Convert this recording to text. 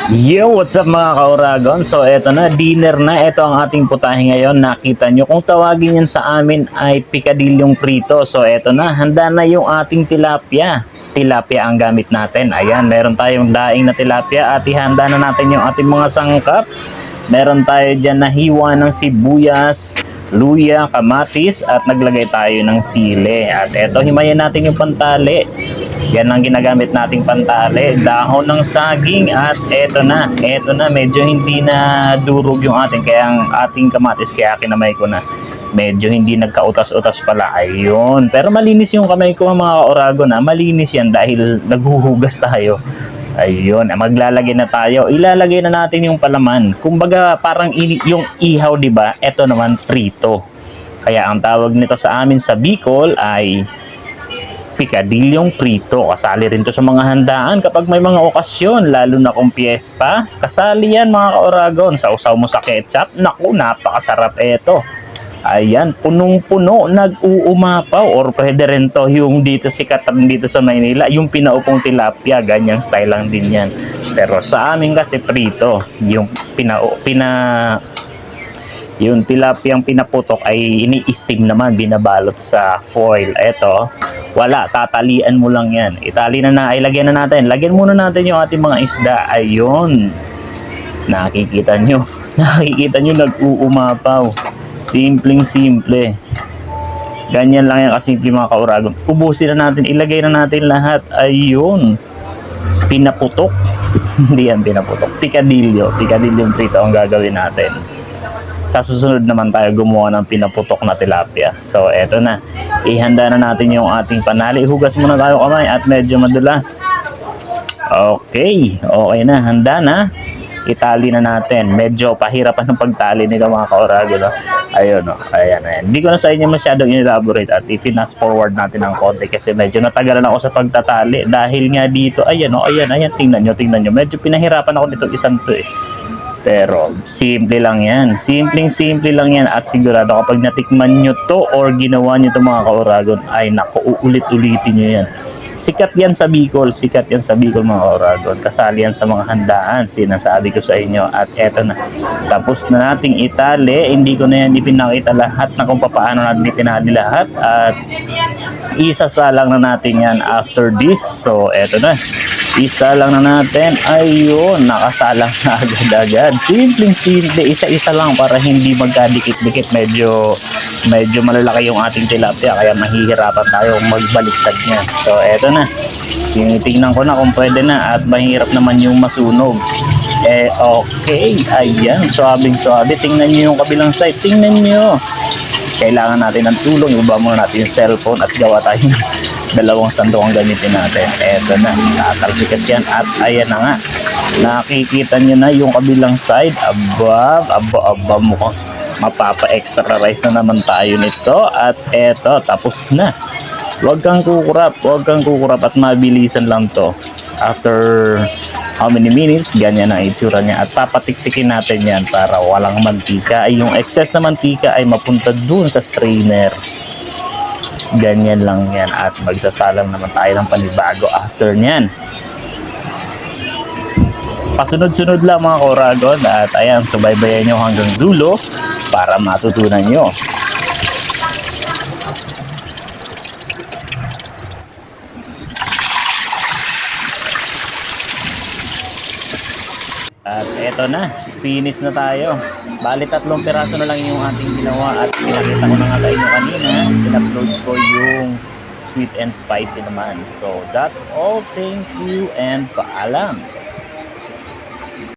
Yo, what's up mga kauragon? So eto na, dinner na. Ito ang ating putahe ngayon. Nakita nyo, kung tawagin yan sa amin ay pikadilyong prito. So eto na, handa na yung ating tilapia. Tilapia ang gamit natin. Ayan, meron tayong daing na tilapia at ihanda na natin yung ating mga sangkap. Meron tayo dyan na hiwa ng sibuyas, luya, kamatis at naglagay tayo ng sili. At eto, himayin natin yung pantali. Yan ang ginagamit nating pantali, dahon ng saging at eto na, medyo hindi na durog yung ating, kaya ang ating kamatis, kaya kinamay ko na. Medyo hindi nagkautas-utas pala, ayun. Pero malinis yung kamay ko mga kauragon na, malinis yan dahil naghuhugas tayo. Ayun, maglalagay na tayo. Ilalagay na natin yung palaman. Kumbaga parang yung ihaw, 'di ba? Ito naman prito. Kaya ang tawag nito sa amin sa Bicol ay pikadilyong prito. Kasali rin to sa mga handaan kapag may mga okasyon, lalo na kung piyesta. Kasali yan mga kauragon. Sausaw mo sa ketchup. Naku, napakasarap ito. Ayan, punong-puno, nag-uumapaw. Or pwede rin to yung dito sikat dito sa Maynila, yung pinaupong tilapia, ganyang style lang din yan. Pero sa amin kasi prito, yung yung tilapiyang pinaputok ay ini-steam naman, binabalot sa foil. Eto, wala, tatalian mo lang yan. Itali na ay lagyan na natin. Lagyan muna natin yung ating mga isda. Ayun. Nakikita nyo. Nakikita nyo, nag-uumapaw. Simpleng-simple. Ganyan lang yan kasimple mga kauragon. Ubusin na natin, ilagay na natin lahat. Ayun. Pinaputok. Hindi yan pinaputok. Pikadilyo. Pikadilyong prito ang gagawin natin. Sa susunod naman tayo gumawa ng pinaputok na tilapia. So, eto na. Ihanda na natin yung ating panali. Hugas muna tayo kamay at medyo madulas. Okay. Okay na. Handa na. Itali na natin. Medyo pahirapan ng pagtali nila mga kaurago. No? Ayun. No? Ayan. Hindi ko na sa inyo masyadong in-elaborate at ipinas forward natin ng konti kasi medyo natagalan ako sa pagtatali. Dahil nga dito, ayan. No? Ayan. Tingnan nyo. Medyo pinahirapan ako nito isang to eh. Pero simple lang yan. Simpleng-simple lang yan. At sigurado kapag natikman nyo to or ginawa nyo to mga kauragon, ay naku, uulit-ulitin nyo yan. Sikat yan sa Bicol. Sikat yan sa Bicol mga kauragon. Kasali yan sa mga handaan. Sinasabi ko sa inyo. At eto na. Tapos na nating itali. Hindi ko na yan ipinakita lahat na kung paano natin itinali lahat. At isasalang na natin yan after this. So eto na. Isa lang na natin. Ayun, nakasalang na agad-agad. Simpleng-simple. Isa-isa lang para hindi magkadikit-dikit. Medyo malalaki yung ating tilapia. Kaya mahihirapan tayo magbaliktad niya. So, eto na. Tinitingnan ko na kung pwede na. At mahirap naman yung masunog. Okay. Ayan. Suabing-suabe. Tingnan nyo yung kabilang side. Tingnan nyo. Kailangan natin ng tulong. Iba muna natin yung cellphone at gawa tayo ng dalawang sandok ang gamitin natin. Eto na, tatalsikas yan at ayan na nga. Nakikita nyo na yung kabilang side. Aba, mukhang mapapa-extra rice na naman tayo nito. At eto, tapos na. Huwag kang kukurap at mabilisan lang to. After how many minutes, ganyan ang itsura niya. At papatiktikin natin yan para walang mantika. Ay, yung excess na mantika ay mapunta dun sa strainer. Ganyan lang yan. At magsasalang naman tayo ng panibago after nyan. Pasunod-sunod lang mga kauragon. At ayan, subaybayan nyo hanggang dulo para matutunan nyo. At eto na, finish na tayo. Bali 3 piraso na lang yung ating ginawa at pinakita ko na nga sa inyo kanina. In-upload ko yung sweet and spicy naman. So that's all. Thank you and paalam.